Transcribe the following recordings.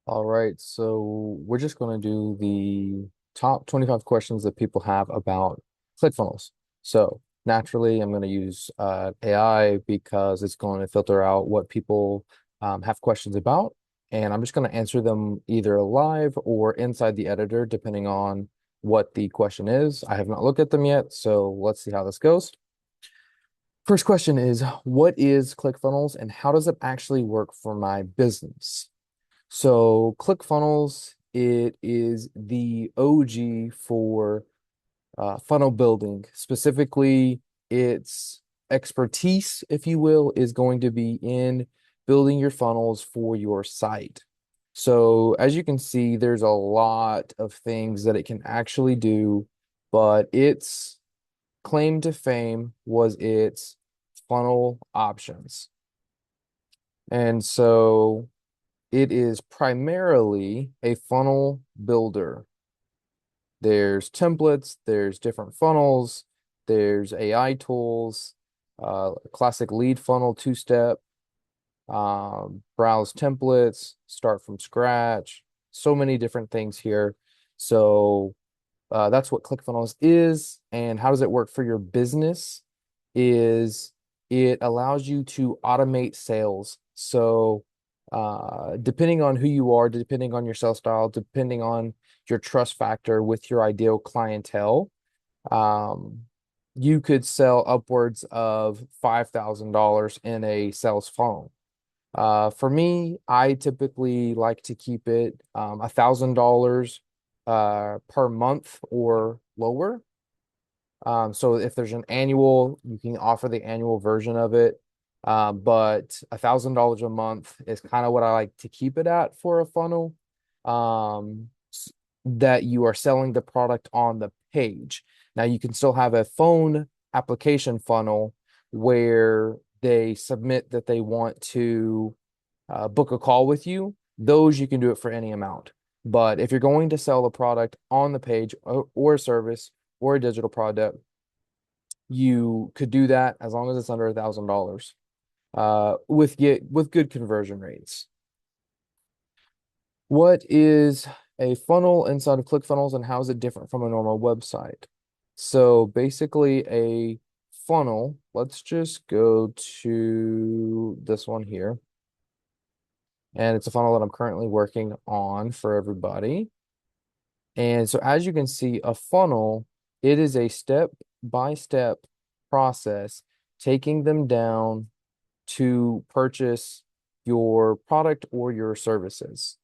All right, so we're just going to do the top 25 questions that people have about ClickFunnels. So naturally, I'm going to use AI because it's going to filter out what people have questions about, and I'm just going to answer them either live or inside the editor, depending on what the question is. I have not looked at them yet, so let's see how this goes. First question is, what is ClickFunnels and how does it actually work for my business? So ClickFunnels, it is the OG for funnel building. Specifically, its expertise, if you will, is going to be in building your funnels for your site. So as you can see, there's a lot of things that it can actually do, but its claim to fame was its funnel options. And so it is primarily a funnel builder. There's templates, there's different funnels, there's AI tools, classic lead funnel two-step, browse templates, start from scratch, so many different things here. So that's what ClickFunnels is. And how does it work for your business? Is it allows you to automate sales. So depending on who you are, depending on your sales style, depending on your trust factor with your ideal clientele, um, you could sell upwards of $5,000 in a sales funnel. For me, I typically like to keep it $1,000 per month or lower. So if there's an annual, you can offer the annual version of it. But $1,000 a month is kind of what I like to keep it at for a funnel. That you are selling the product on the page. Now you can still have a phone application funnel where they submit that they want to book a call with you. Those you can do it for any amount. But if you're going to sell a product on the page or a service or a digital product, you could do that as long as it's under $1,000 with good conversion rates. What is a funnel inside of ClickFunnels and how is it different from a normal website? So basically a funnel, let's just go to this one here. And it's a funnel that I'm currently working on for everybody. And so as you can see, a funnel, it is a step-by-step process, taking them down to purchase your product or your services.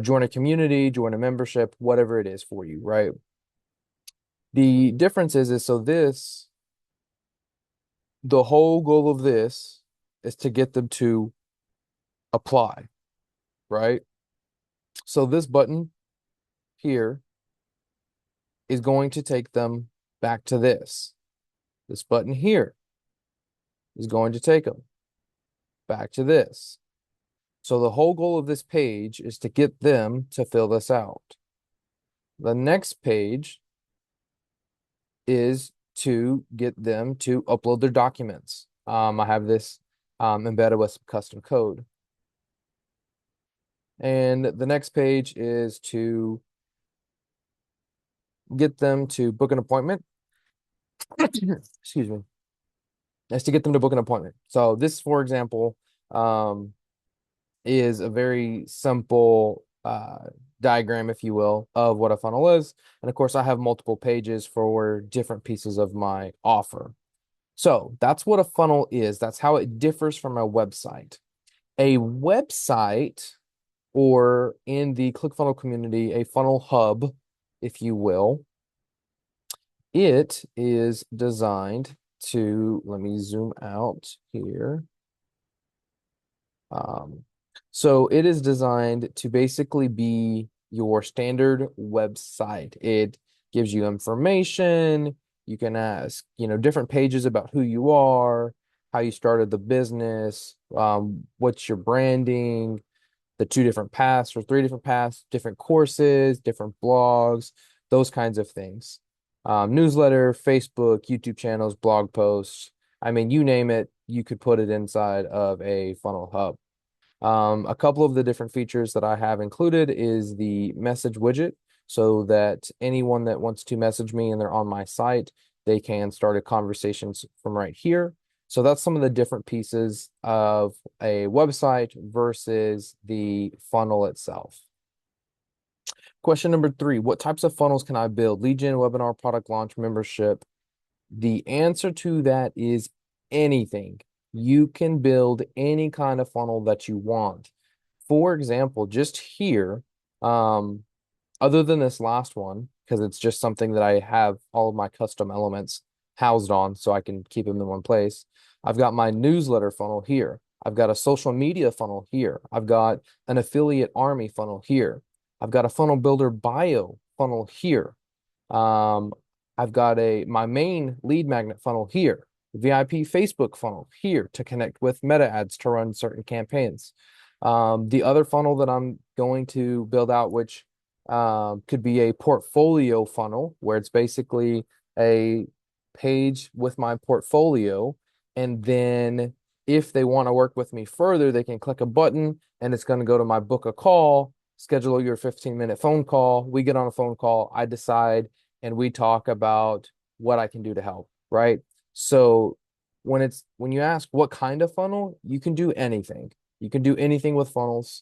Join a community, join a membership, whatever it is for you, right? The difference is so the whole goal of this is to get them to apply, right? So this button here is going to take them back to this. This button here is going to take them back to this. So the whole goal of this page is to get them to fill this out. The next page is to get them to upload their documents. I have this embedded with some custom code. And the next page is to get them to book an appointment. Excuse me. Is to get them to book an appointment. So this, for example, is a very simple diagram, if you will, of what a funnel is. And of course, I have multiple pages for different pieces of my offer. So that's what a funnel is. That's how it differs from a website. A website, or in the ClickFunnel community, a funnel hub, if you will, it is designed to, let me zoom out here. So it is designed to basically be your standard website. It gives you information. You can ask, different pages about who you are, how you started the business, what's your branding, the two different paths or three different paths, different courses, different blogs, those kinds of things. Newsletter, Facebook, YouTube channels, blog posts. I mean, you name it, you could put it inside of a funnel hub. A couple of the different features that I have included is the message widget, so that anyone that wants to message me and they're on my site, they can start a conversation from right here. So that's some of the different pieces of a website versus the funnel itself. Question number 3, what types of funnels can I build? Lead gen, webinar, product launch, membership. The answer to that is anything. You can build any kind of funnel that you want. For example, just here, other than this last one, because it's just something that I have all of my custom elements housed on so I can keep them in one place. I've got my newsletter funnel here. I've got a social media funnel here. I've got an affiliate army funnel here. I've got a funnel builder bio funnel here. Um, I've got my main lead magnet funnel here, VIP Facebook funnel here to connect with meta ads to run certain campaigns. The other funnel that I'm going to build out, which could be a portfolio funnel, where it's basically a page with my portfolio. And then if they want to work with me further, they can click a button and it's going to go to my book a call, schedule your 15-minute phone call. We get on a phone call, I decide, and we talk about what I can do to help, right? So when you ask what kind of funnel, you can do anything. You can do anything with funnels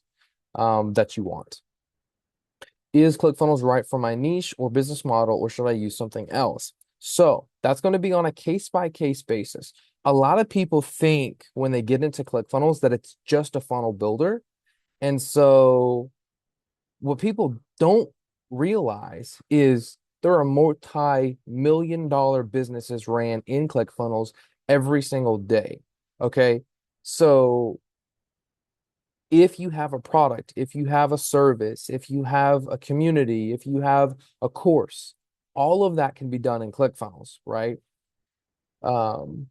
that you want. Is ClickFunnels right for my niche or business model, or should I use something else? So that's going to be on a case-by-case basis. A lot of people think when they get into ClickFunnels that it's just a funnel builder. And so what people don't realize is there are multi-million-dollar businesses ran in ClickFunnels every single day. Okay. So if you have a product, if you have a service, if you have a community, if you have a course, all of that can be done in ClickFunnels, right?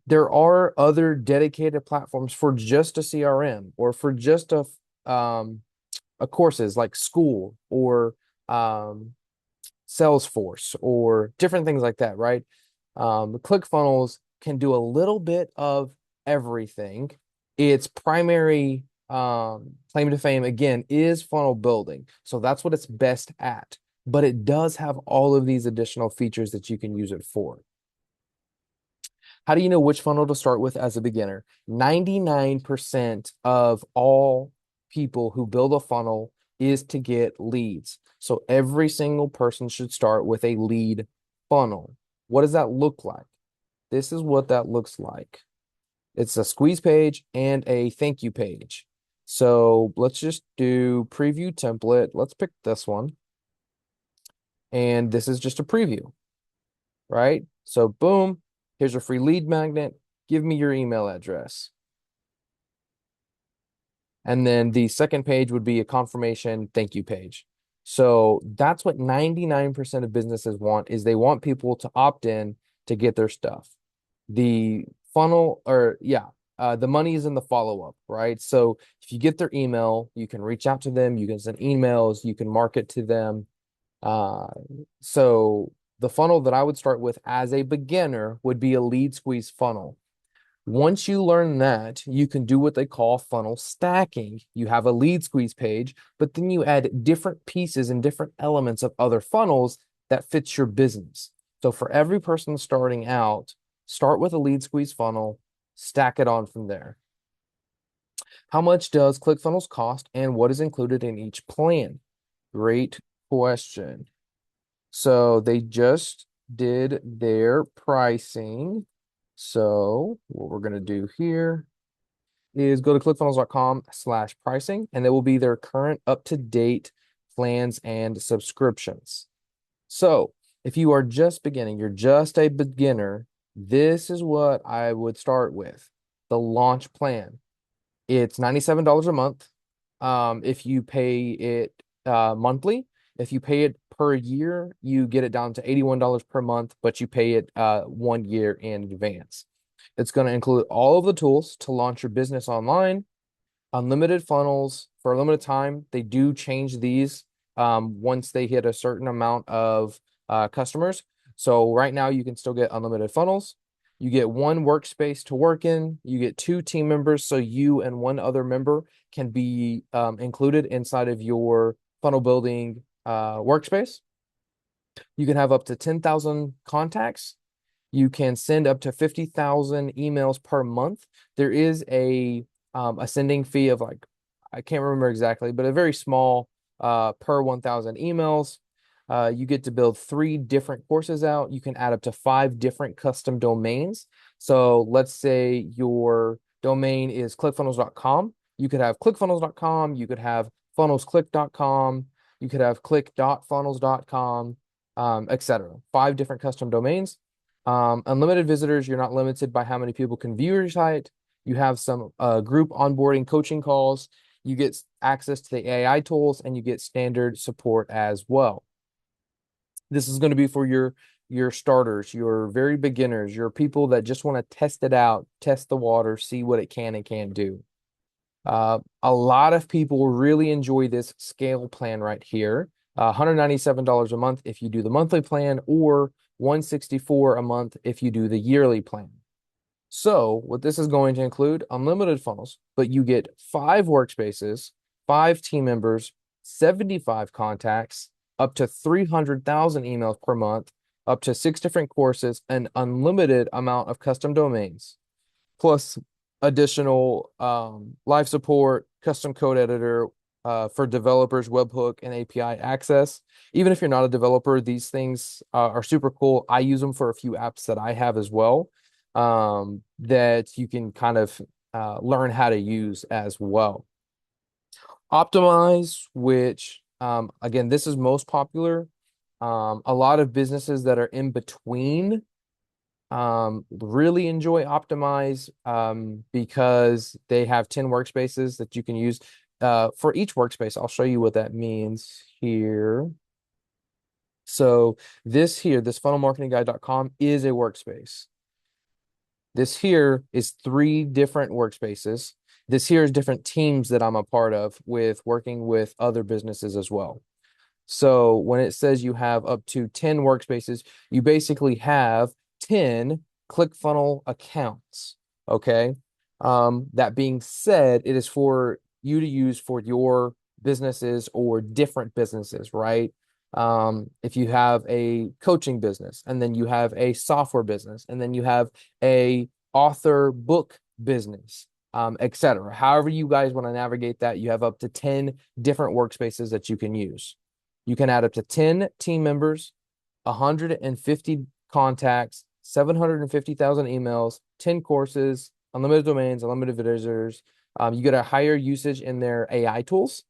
There are other dedicated platforms for just a CRM or for just a courses like School or Salesforce or different things like that, right? ClickFunnels can do a little bit of everything. Its primary claim to fame, again, is funnel building. So that's what it's best at. But it does have all of these additional features that you can use it for. How do you know which funnel to start with as a beginner? 99% of all people who build a funnel is to get leads. So every single person should start with a lead funnel. What does that look like? This is what that looks like. It's a squeeze page and a thank you page. So let's just do preview template. Let's pick this one. And this is just a preview, right? So boom, here's a free lead magnet. Give me your email address. And then the second page would be a confirmation thank you page. So that's what 99% of businesses want, is they want people to opt in to get their stuff. The funnel, or yeah, the money is in the follow-up, right? So if you get their email, you can reach out to them, you can send emails, you can market to them. So the funnel that I would start with as a beginner would be a lead squeeze funnel. Once you learn that, you can do what they call funnel stacking. You have a lead squeeze page, but then you add different pieces and different elements of other funnels that fits your business. So for every person starting out, start with a lead squeeze funnel, stack it on from there. How much does ClickFunnels cost and what is included in each plan? Great question. So they just did their pricing. So what we're going to do here is go to clickfunnels.com/pricing, and there will be their current up-to-date plans and subscriptions. So if you are just beginning, you're just a beginner, this is what I would start with. The launch plan. It's $97 a month. If you pay it monthly, if you pay it per year, you get it down to $81 per month, but you pay it 1 year in advance. It's going to include all of the tools to launch your business online, unlimited funnels for a limited time. They do change these once they hit a certain amount of customers. So right now you can still get unlimited funnels. You get one workspace to work in. You get two team members, so you and one other member can be included inside of your funnel building workspace. You can have up to 10,000 contacts. You can send up to 50,000 emails per month. There is a sending fee of like, I can't remember exactly, but a very small per 1,000 emails. You get to build 3 different courses out. You can add up to 5 different custom domains. So let's say your domain is clickfunnels.com. You could have clickfunnels.com. You could have funnelsclick.com. You could have click.funnels.com, etc. 5 different custom domains. Unlimited visitors, you're not limited by how many people can view your site. You have some group onboarding coaching calls. You get access to the AI tools, and you get standard support as well. This is going to be for your starters, your very beginners, your people that just want to test it out, test the water, see what it can and can't do. A lot of people really enjoy this scale plan right here. $197 a month if you do the monthly plan, or $164 a month if you do the yearly plan. So what this is going to include, unlimited funnels, but you get 5 workspaces, 5 team members, 75 contacts, up to 300,000 emails per month, up to 6 different courses, an unlimited amount of custom domains, plus additional live support, custom code editor for developers, webhook, and API access. Even if you're not a developer, these things are super cool. I use them for a few apps that I have as well, that you can kind of learn how to use as well. Optimize, which again, this is most popular. A lot of businesses that are in between really enjoy Optimize because they have 10 workspaces that you can use for each workspace. I'll show you what that means here. So this here, this funnelmarketingguide.com is a workspace. This here is 3 different workspaces. This here is different teams that I'm a part of with working with other businesses as well. So when it says you have up to 10 workspaces, you basically have 10 ClickFunnel accounts. Okay. That being said, it is for you to use for your businesses or different businesses, right? If you have a coaching business, and then you have a software business, and then you have a author book business, etc. However you guys want to navigate that, you have up to 10 different workspaces that you can use. You can add up to 10 team members, 150 contacts, 750,000 emails, 10 courses, unlimited domains, unlimited visitors. You get a higher usage in their AI tools,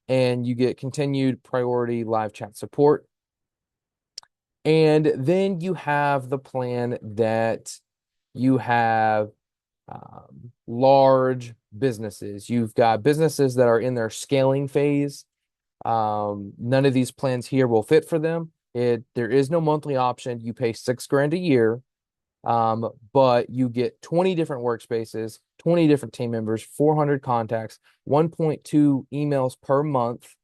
and you get continued priority live chat support. And then you have the plan that you have large businesses. You've got businesses that are in their scaling phase. None of these plans here will fit for them. There is no monthly option. You pay $6,000 a year, but you get 20 different workspaces, 20 different team members, 400 contacts, 1.2 emails per month,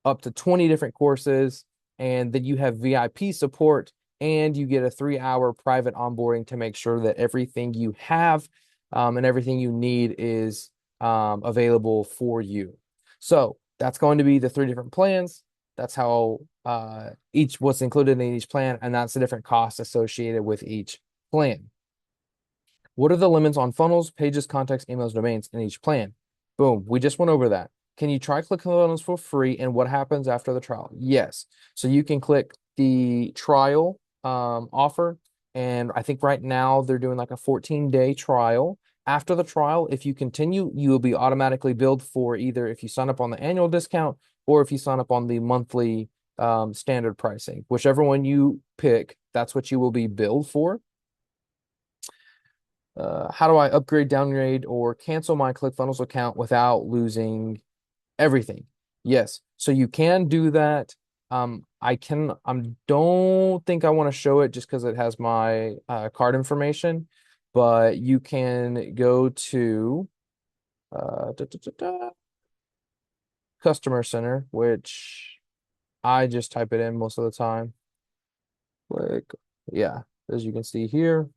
up to 20 different courses, and then you have VIP support, and you get a 3-hour private onboarding to make sure that everything you have and everything you need is available for you. So that's going to be the 3 different plans. That's how what's included in each plan, and that's the different costs associated with each plan. What are the limits on funnels, pages, contacts, emails, domains in each plan? Boom, we just went over that. Can you try ClickFunnels for free, and what happens after the trial? Yes. So you can click the trial offer, and I think right now they're doing like a 14-day trial. After the trial, if you continue, you will be automatically billed for either if you sign up on the annual discount or if you sign up on the monthly standard pricing. Whichever one you pick, that's what you will be billed for. How do I upgrade, downgrade, or cancel my ClickFunnels account without losing everything? Yes, so you can do that. I don't think I want to show it just because it has my card information, but you can go to customer center, which I just type it in most of the time. Click, yeah, as you can see here.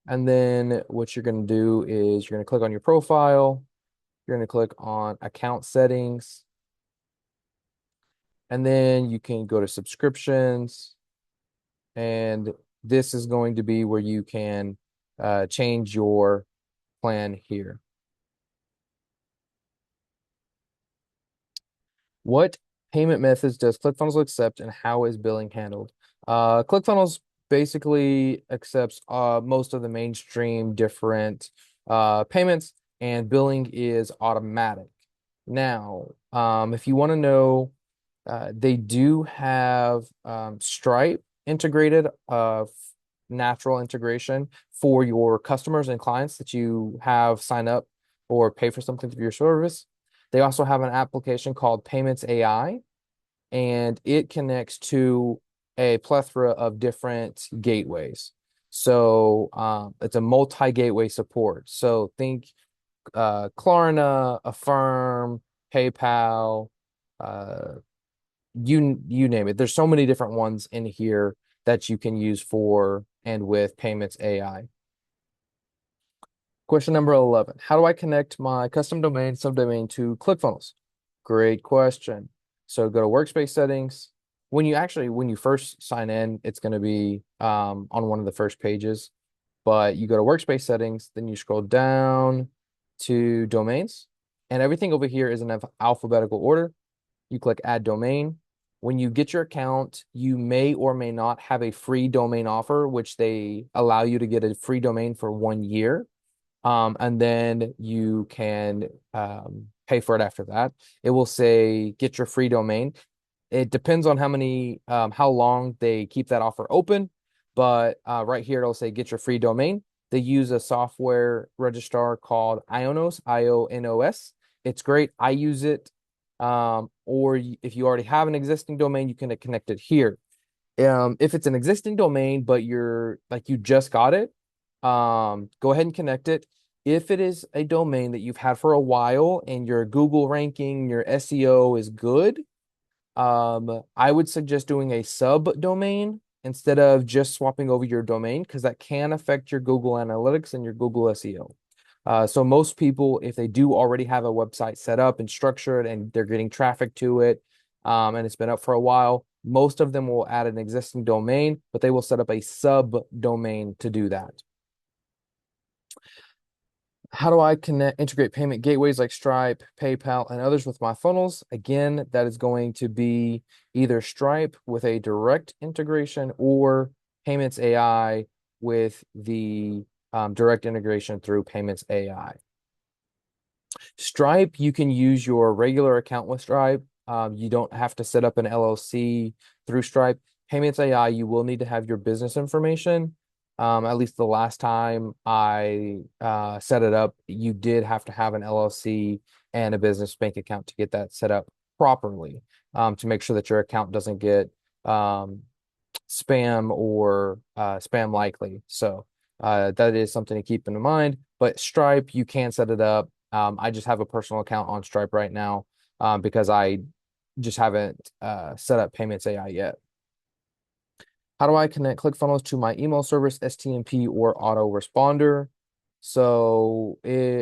And then what you're going to do is you're going to click on your profile. You're going to click on account settings. And then you can go to subscriptions. And this is going to be where you can change your plan here. What payment methods does ClickFunnels accept and how is billing handled? ClickFunnels basically accepts most of the mainstream different payments, and billing is automatic. Now, if you want to know, they do have Stripe integrated, natural integration for your customers and clients that you have sign up or pay for something through your service. They also have an application called Payments AI, and it connects to a plethora of different gateways. So it's a multi-gateway support. So think Klarna, Affirm, PayPal, uh, you name it. There's so many different ones in here that you can use for and with Payments AI. Question number 11. How do I connect my custom domain subdomain to ClickFunnels? Great question. So go to workspace settings. When you first sign in, it's going to be on one of the first pages, but you go to workspace settings, then you scroll down to domains, and everything over here is in alphabetical order. You click add domain. When you get your account, you may or may not have a free domain offer, which they allow you to get a free domain for 1 year. And then you can pay for it after that. It will say get your free domain. It depends on how long they keep that offer open. But right here, it'll say get your free domain. They use a software registrar called Ionos, IONOS. It's great. I use it. Or if you already have an existing domain, you can connect it here. If it's an existing domain, but you just got it, go ahead and connect it. If it is a domain that you've had for a while and your Google ranking, your SEO is good, I would suggest doing a subdomain instead of just swapping over your domain, because that can affect your Google Analytics and your Google SEO. So most people, if they do already have a website set up and structured and they're getting traffic to it, and it's been up for a while, most of them will add an existing domain, but they will set up a subdomain to do that. How do I integrate payment gateways like Stripe, PayPal, and others with my funnels? Again, that is going to be either Stripe with a direct integration or Payments AI with the direct integration through Payments AI. Stripe, you can use your regular account with Stripe. You don't have to set up an LLC through Stripe. Payments AI, you will need to have your business information. At least the last time I set it up, you did have to have an LLC and a business bank account to get that set up properly, to make sure that your account doesn't get spam or spam likely. So that is something to keep in mind. But Stripe, you can set it up. I just have a personal account on Stripe right now because I just haven't set up Payments AI yet. How do I connect ClickFunnels to my email service, STMP, or autoresponder? So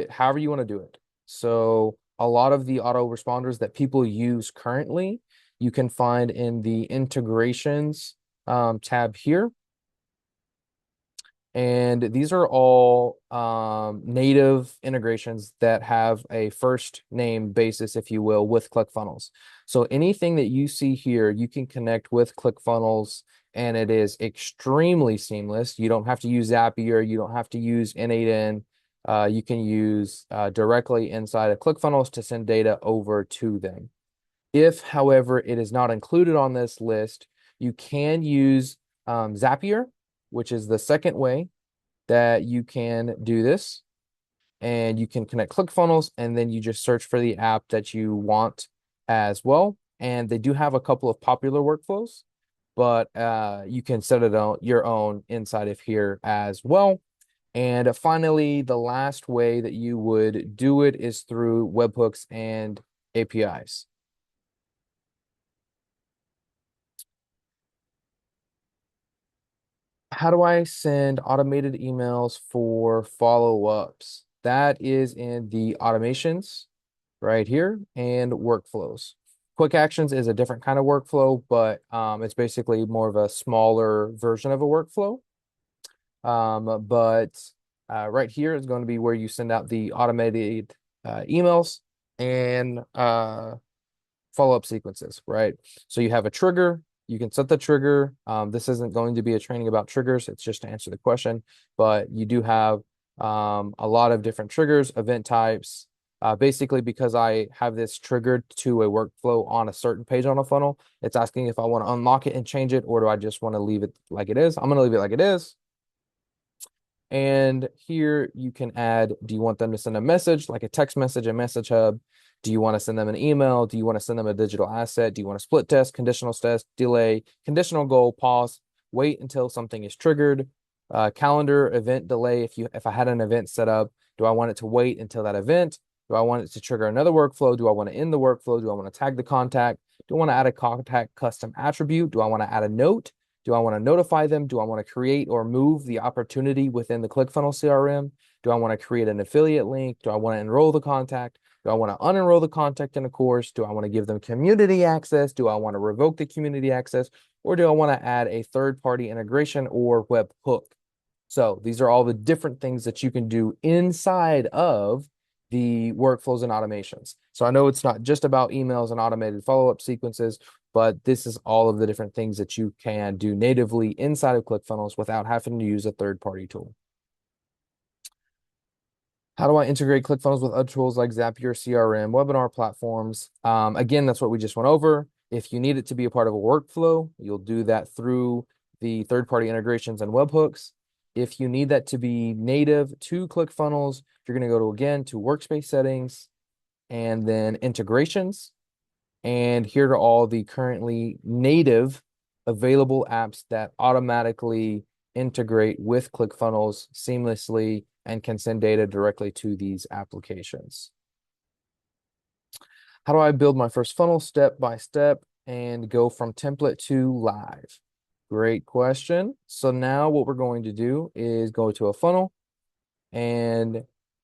however you want to do it. So a lot of the autoresponders that people use currently, you can find in the integrations tab here. And these are all native integrations that have a first name basis, if you will, with ClickFunnels. So anything that you see here, you can connect with ClickFunnels, and it is extremely seamless. You don't have to use Zapier. You don't have to use N8N. You can use directly inside of ClickFunnels to send data over to them. If, however, it is not included on this list, you can use Zapier, which is the second way that you can do this. And you can connect ClickFunnels, and then you just search for the app that you want as well. And they do have a couple of popular workflows, but you can set it on your own inside of here as well. And finally, the last way that you would do it is through webhooks and APIs. How do I send automated emails for follow-ups? That is in the automations right here and workflows. Quick actions is a different kind of workflow, but it's basically more of a smaller version of a workflow. But right here is going to be where you send out the automated emails and follow-up sequences, right? So you have a trigger. You can set the trigger. This isn't going to be a training about triggers. It's just to answer the question, but you do have a lot of different triggers, event types. Basically, because I have this triggered to a workflow on a certain page on a funnel, it's asking if I want to unlock it and change it, or do I just want to leave it like it is? I'm going to leave it like it is. And here you can add, do you want them to send a message, like a text message, a message hub? Do you want to send them an email? Do you want to send them a digital asset? Do you want to split test, conditional test, delay, conditional goal, pause, wait until something is triggered, calendar, event delay. If I had an event set up, do I want it to wait until that event? Do I want it to trigger another workflow? Do I want to end the workflow? Do I want to tag the contact? Do I want to add a contact custom attribute? Do I want to add a note? Do I want to notify them? Do I want to create or move the opportunity within the ClickFunnels CRM? Do I want to create an affiliate link? Do I want to enroll the contact? Do I want to unenroll the contact in a course? Do I want to give them community access? Do I want to revoke the community access? Or do I want to add a third-party integration or webhook? So these are all the different things that you can do inside of the workflows and automations. So I know it's not just about emails and automated follow-up sequences, but this is all of the different things that you can do natively inside of ClickFunnels without having to use a third-party tool. How do I integrate ClickFunnels with other tools like Zapier, CRM, webinar platforms? Again, that's what we just went over. If you need it to be a part of a workflow, you'll do that through the third-party integrations and webhooks. If you need that to be native to ClickFunnels, you're going to go to, again, to workspace settings and then integrations. And here are all the currently native available apps that automatically integrate with ClickFunnels seamlessly and can send data directly to these applications. How do I build my first funnel step by step and go from template to live? Great question. So now what we're going to do is go to a funnel and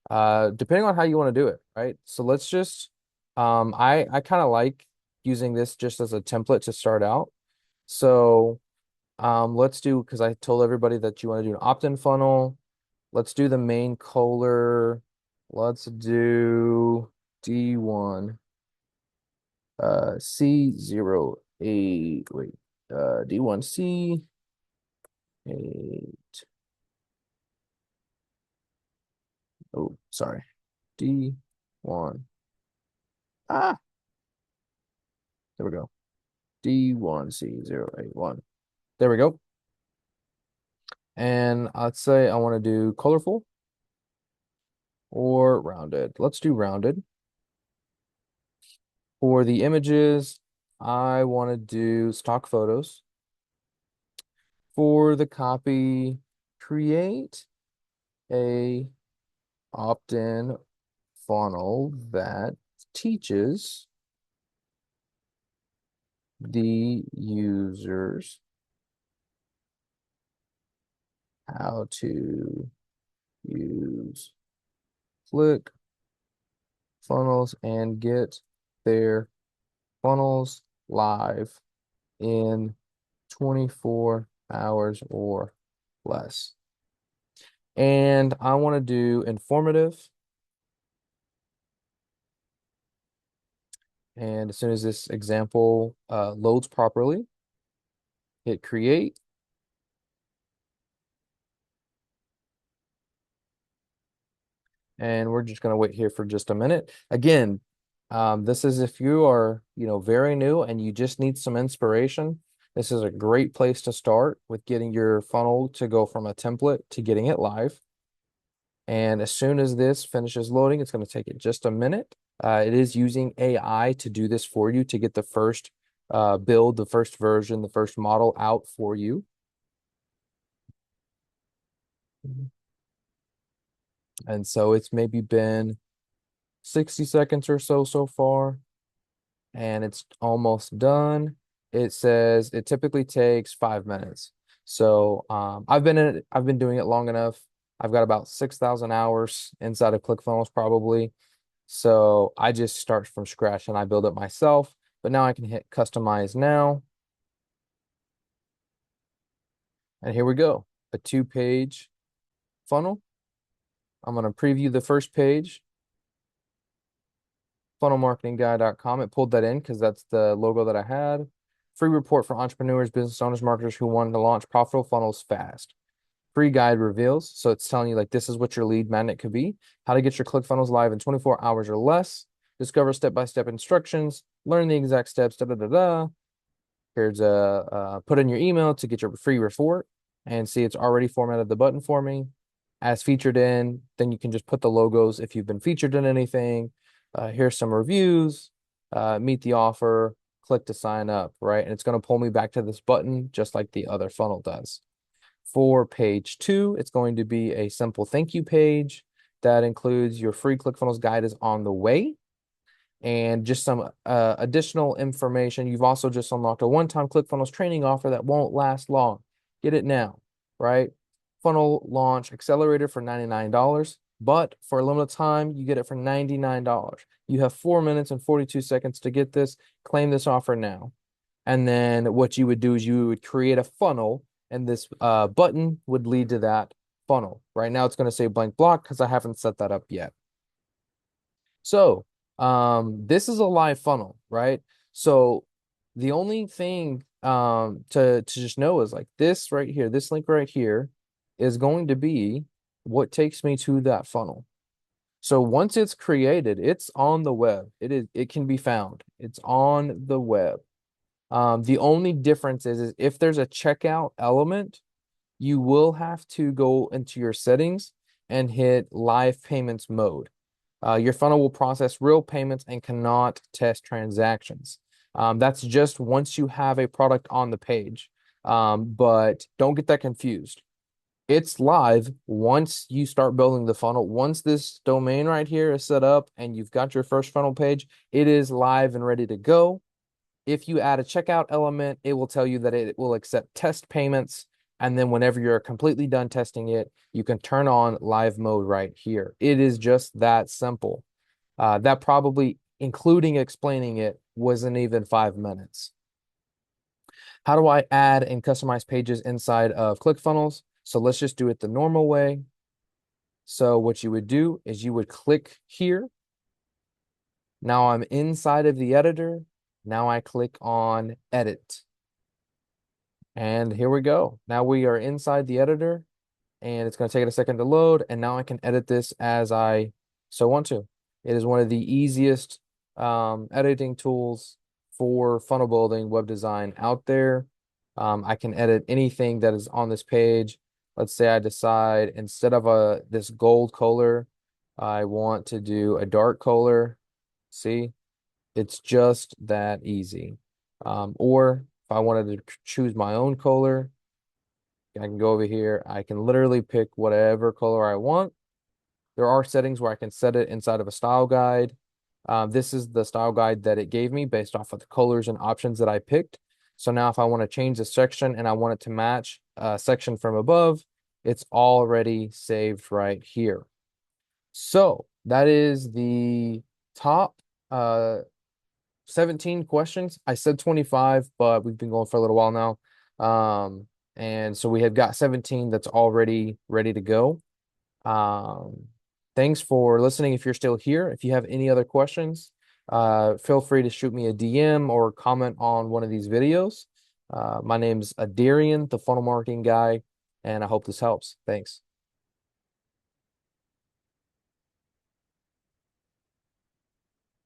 depending on how you want to do it, right? So let's just, I kind of like using this just as a template to start out. So let's do, because I told everybody that you want to do an opt-in funnel. Let's do the main caller. Let's do D1, C08, wait, D1C8. Oh, sorry. D1. Ah, there we go. D1C081. There we go. And I'd say I want to do colorful or rounded. Let's do rounded. For the images, I want to do stock photos. For the copy, create a opt-in funnel that teaches the users how to use ClickFunnels and get their funnels live in 24 hours or less. And I want to do informative. And as soon as this example loads properly, hit create. And we're just going to wait here for just a minute. Again, this is if you are, very new and you just need some inspiration. This is a great place to start with getting your funnel to go from a template to getting it live. And as soon as this finishes loading, it's going to take it just a minute. It is using AI to do this for you to get the first build, the first version, the first model out for you. And so it's maybe been 60 seconds or so far, and it's almost done. It says it typically takes 5 minutes. So I've been doing it long enough. I've got about 6,000 hours inside of ClickFunnels probably. So I just start from scratch and I build it myself. But now I can hit customize now. And here we go. A 2-page funnel. I'm going to preview the first page, funnelmarketingguy.com. It pulled that in because that's the logo that I had. Free report for entrepreneurs, business owners, marketers who want to launch profitable funnels fast. Free guide reveals. So it's telling you like this is what your lead magnet could be. How to get your ClickFunnels live in 24 hours or less. Discover step-by-step instructions. Learn the exact steps. Da da da da. Here's a put in your email to get your free report, and see it's already formatted the button for me. As featured in, then you can just put the logos if you've been featured in anything. Here's some reviews. Meet the offer. Click to sign up, right? And it's going to pull me back to this button just like the other funnel does. For page 2, it's going to be a simple thank you page that includes your free ClickFunnels guide is on the way and just some additional information. You've also just unlocked a one-time ClickFunnels training offer that won't last long. Get it now, right? Funnel launch accelerator for $99, but for a limited time, you get it for $99. You have 4 minutes and 42 seconds to get this. Claim this offer now. And then what you would do is you would create a funnel, and this button would lead to that funnel. Right now, it's going to say blank block because I haven't set that up yet. So this is a live funnel, right? So the only thing to just know is like this right here, this link right here is going to be what takes me to that funnel. So once it's created, it's on the web. It can be found. It's on the web. The only difference is if there's a checkout element, you will have to go into your settings and hit live payments mode. Your funnel will process real payments and cannot test transactions. That's just once you have a product on the page. But don't get that confused. It's live once you start building the funnel. Once this domain right here is set up and you've got your first funnel page, it is live and ready to go. If you add a checkout element, it will tell you that it will accept test payments. And then whenever you're completely done testing it, you can turn on live mode right here. It is just that simple. That probably, including explaining it, wasn't even 5 minutes. How do I add and customize pages inside of ClickFunnels? So let's just do it the normal way. So what you would do is you would click here. Now I'm inside of the editor. Now I click on edit. And here we go. Now we are inside the editor, and it's going to take it a second to load. And now I can edit this as I so want to. It is one of the easiest editing tools for funnel building, web design out there. I can edit anything that is on this page. Let's say I decide instead of this gold color, I want to do a dark color. See, it's just that easy. Or if I wanted to choose my own color, I can go over here. I can literally pick whatever color I want. There are settings where I can set it inside of a style guide. This is the style guide that it gave me based off of the colors and options that I picked. So now if I want to change the section and I want it to match a section from above, it's already saved right here. So that is the top 17 questions. I said 25, but we've been going for a little while now. And so we have got 17 that's already ready to go. Thanks for listening. If you're still here, if you have any other questions, feel free to shoot me a DM or comment on one of these videos. My name's Adarian, the funnel marketing guy, and I hope this helps. Thanks.